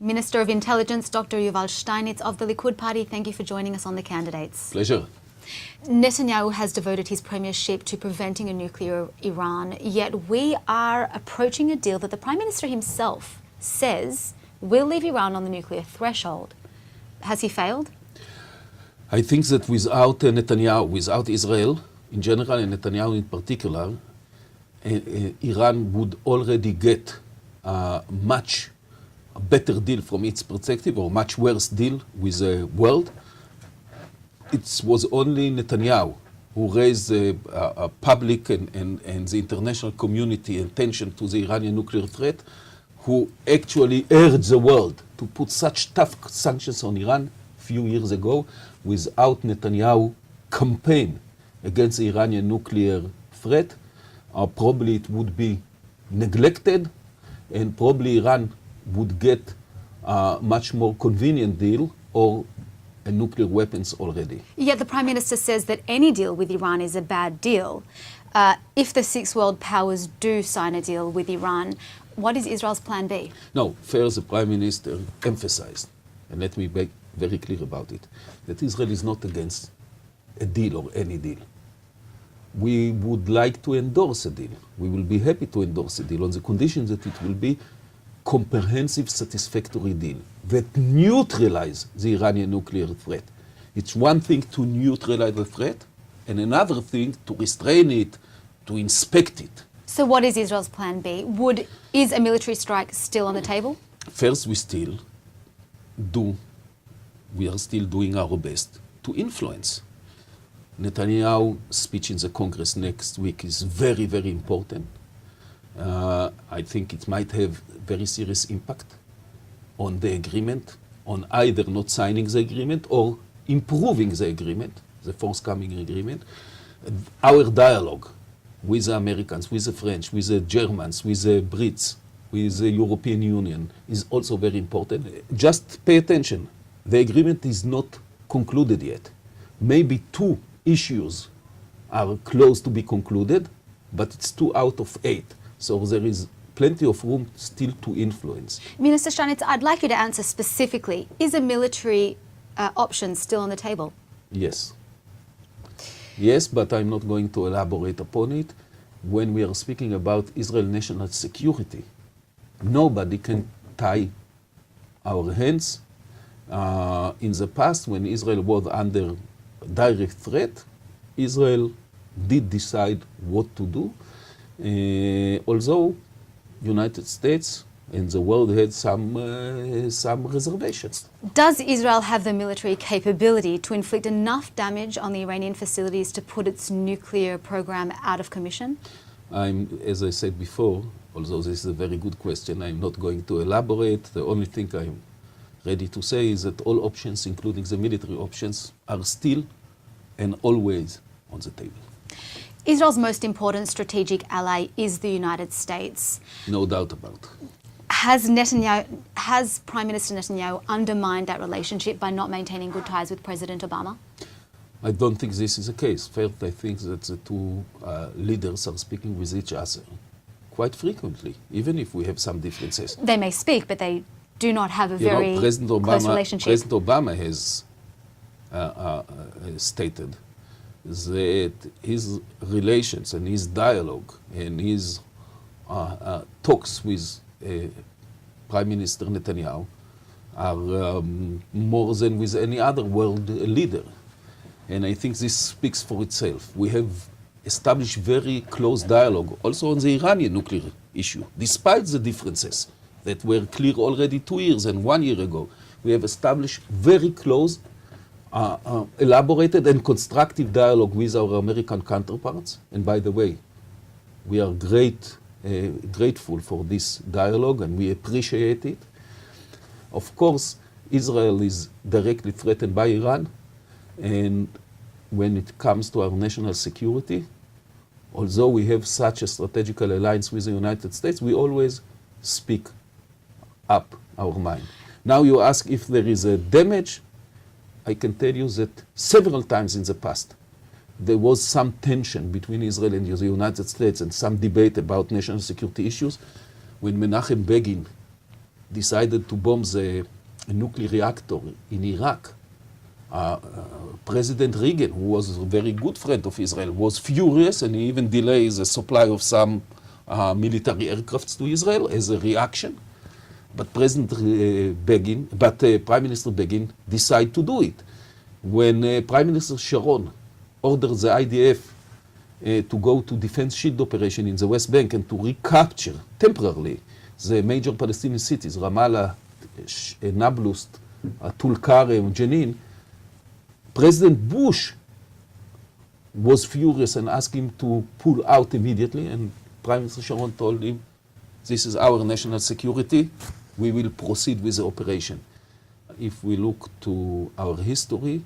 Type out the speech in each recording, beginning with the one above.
Minister of Intelligence, Dr. Yuval Steinitz of the Likud party, thank you for joining us on The Candidates. Pleasure. Netanyahu has devoted his premiership to preventing a nuclear Iran, yet we are approaching a deal that the Prime Minister himself says will leave Iran on the nuclear threshold. Has he failed? I think that without Netanyahu, without Israel in general and Netanyahu in particular, Iran would already get a much better deal from its perspective, or much worse deal with the world. It was only Netanyahu who raised a public and the international community attention to the Iranian nuclear threat, who actually urged the world to put such tough sanctions on Iran a few years ago. Without Netanyahu campaign against the Iranian nuclear threat, probably it would be neglected, and probably Iran would get a much more convenient deal or nuclear weapons already. Yet the Prime Minister says that any deal with Iran is a bad deal. If the six world powers do sign a deal with Iran, what is Israel's plan B? No, first the Prime Minister emphasized, and let me be very clear about it, that Israel is not against a deal or any deal. We would like to endorse a deal. We will be happy to endorse a deal on the condition that it will be comprehensive, satisfactory deal that neutralize the Iranian nuclear threat. It's one thing to neutralize the threat, and another thing to restrain it, to inspect it. So what is Israel's plan B? Is a military strike still on the table? First, we are still doing our best to influence. Netanyahu's speech in the Congress next week is very, very important. I think it might have very serious impact on the agreement, on either not signing the agreement or improving the agreement, the forthcoming agreement. Our dialogue with the Americans, with the French, with the Germans, with the Brits, with the European Union is also very important. Just pay attention. The agreement is not concluded yet. Maybe 2 issues are close to be concluded, but it's 2 out of 8. So there is plenty of room still to influence. Minister Steinitz, I'd like you to answer specifically, is a military option still on the table? Yes. Yes, but I'm not going to elaborate upon it. When we are speaking about Israel national security, nobody can tie our hands. In the past, when Israel was under direct threat, Israel did decide what to do. Although United States and the world had some reservations. Does Israel have the military capability to inflict enough damage on the Iranian facilities to put its nuclear program out of commission? As I said before, although this is a very good question, I'm not going to elaborate. The only thing I'm ready to say is that all options, including the military options, are still and always on the table. Israel's most important strategic ally is the United States. No doubt about it. Has Prime Minister Netanyahu undermined that relationship by not maintaining good ties with President Obama? I don't think this is the case. First, I think that the 2 leaders are speaking with each other quite frequently, even if we have some differences. They may speak, but they do not have a very close relationship. President Obama has stated that his relations and his dialogue and his talks with Prime Minister Netanyahu are more than with any other world leader. And I think this speaks for itself. We have established very close dialogue also on the Iranian nuclear issue, despite the differences that were clear already 2 years and 1 year ago. We have established very close, elaborated and constructive dialogue with our American counterparts. And by the way, we are grateful for this dialogue and we appreciate it. Of course, Israel is directly threatened by Iran, and when it comes to our national security, although we have such a strategical alliance with the United States, we always speak up our mind. Now you ask if there is a damage. I can tell you that several times in the past, there was some tension between Israel and the United States and some debate about national security issues. When Menachem Begin decided to bomb the nuclear reactor in Iraq, President Reagan, who was a very good friend of Israel, was furious, and he even delayed the supply of some military aircrafts to Israel as a reaction. But Prime Minister Begin decided to do it. When Prime Minister Sharon ordered the IDF to go to defense shield operation in the West Bank and to recapture temporarily the major Palestinian cities, Ramallah, Nablus, Tulkarem, Jenin, President Bush was furious and asked him to pull out immediately, and Prime Minister Sharon told him, this is our national security, we will proceed with the operation. If we look to our history,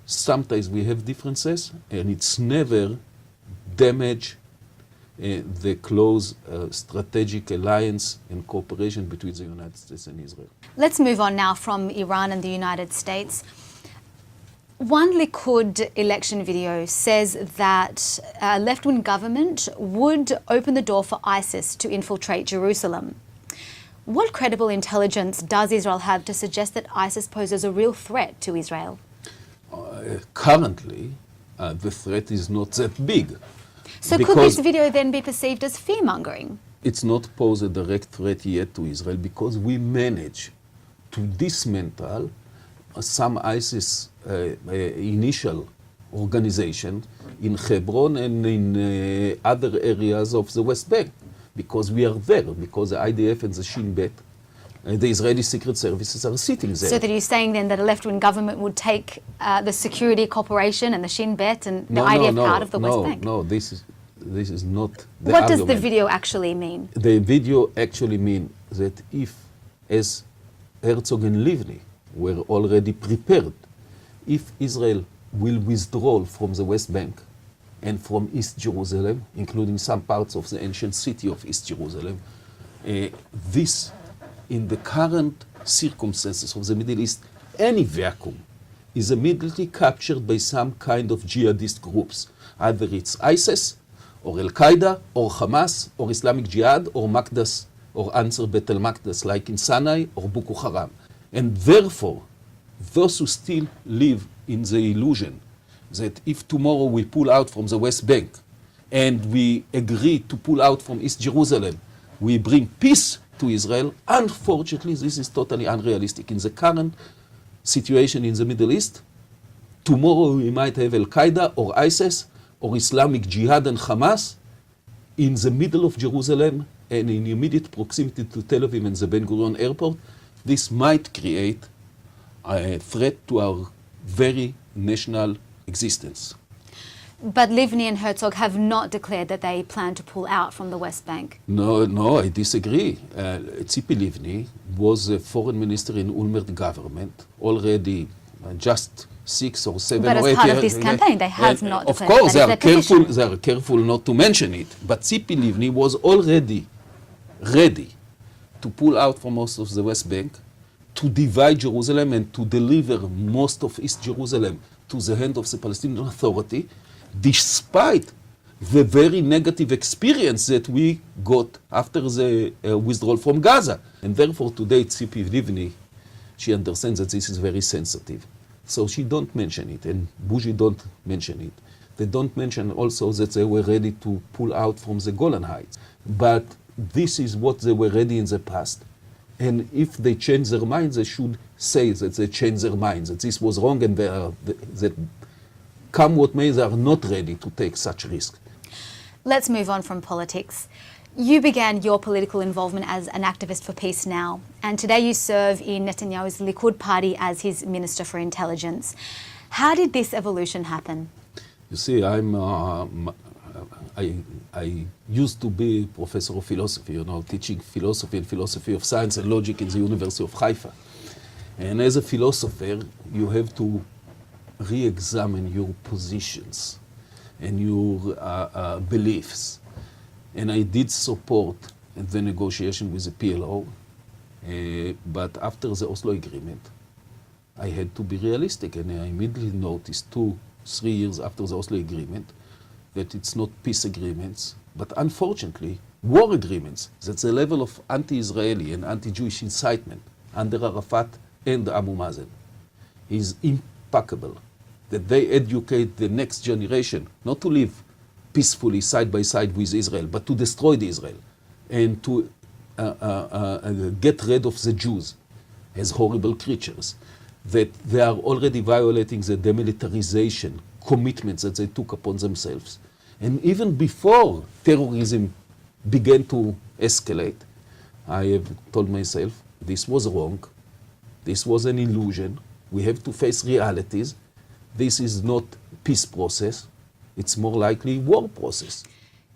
sometimes we have differences, and it's never damage the close strategic alliance and cooperation between the United States and Israel. Let's move on now from Iran and the United States. One Likud election video says that a left-wing government would open the door for ISIS to infiltrate Jerusalem. What credible intelligence does Israel have to suggest that ISIS poses a real threat to Israel? Currently, the threat is not that big. So could this video then be perceived as fear-mongering? It's not pose a direct threat yet to Israel because we manage to dismantle some ISIS initial organization in Hebron and in other areas of the West Bank, because we are there, because the IDF and the Shin Bet, the Israeli secret services are sitting there. So that you're saying then that a left-wing government would take the security cooperation and the Shin Bet and the IDF out of the West Bank? No, this is not the What argument. does the video actually mean? The video actually means that if, as Herzog and Livni were already prepared, if Israel will withdraw from the West Bank and from East Jerusalem, including some parts of the ancient city of East Jerusalem, this, in the current circumstances of the Middle East, any vacuum is immediately captured by some kind of jihadist groups. Either it's ISIS, or Al-Qaeda, or Hamas, or Islamic Jihad, or Maqdas, or Ansar Bet al-Maqdas, like in Sinai, or Boko Haram. And therefore, those who still live in the illusion that if tomorrow we pull out from the West Bank and we agree to pull out from East Jerusalem, we bring peace to Israel, unfortunately, this is totally unrealistic. In the current situation in the Middle East, tomorrow we might have Al-Qaeda or ISIS or Islamic Jihad and Hamas in the middle of Jerusalem and in immediate proximity to Tel Aviv and the Ben Gurion airport. This might create a threat to our very national existence. But Livni and Herzog have not declared that they plan to pull out from the West Bank. No, I disagree. Tzipi Livni was a foreign minister in Ulmer government already just 6 or 7 but or 8 years. But as part of this campaign, they have not of declared course, that they are careful not to mention it. But Tzipi Livni was already ready to pull out from most of the West Bank, to divide Jerusalem and to deliver most of East Jerusalem to the hand of the Palestinian Authority, despite the very negative experience that we got after the withdrawal from Gaza. And therefore today Tzipi Livni, she understands that this is very sensitive. So she don't mention it, and Bougie don't mention it. They don't mention also that they were ready to pull out from the Golan Heights. But this is what they were ready in the past. And if they change their minds, they should say that they changed their minds, that this was wrong, and that come what may, they are not ready to take such risk. Let's move on from politics. You began your political involvement as an activist for Peace Now, and today you serve in Netanyahu's Likud party as his Minister for Intelligence. How did this evolution happen? You see, I used to be a professor of philosophy, teaching philosophy and philosophy of science and logic in the University of Haifa. And as a philosopher, you have to re-examine your positions and your beliefs. And I did support the negotiation with the PLO, but after the Oslo Agreement, I had to be realistic, and I immediately noticed 2-3 years after the Oslo Agreement that it's not peace agreements, but unfortunately, war agreements, that's a level of anti-Israeli and anti-Jewish incitement under Arafat and Abu Mazen, is impeccable. That they educate the next generation not to live peacefully side by side with Israel, but to destroy the Israel and to get rid of the Jews as horrible creatures. That they are already violating the demilitarization commitments that they took upon themselves. And even before terrorism began to escalate, I have told myself, this was wrong, this was an illusion, we have to face realities, this is not peace process, it's more likely war process.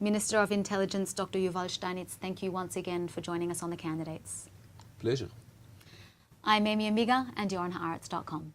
Minister of Intelligence, Dr. Yuval Steinitz, thank you once again for joining us on The Candidates. Pleasure. I'm Amiga, and you're on Haaretz.com.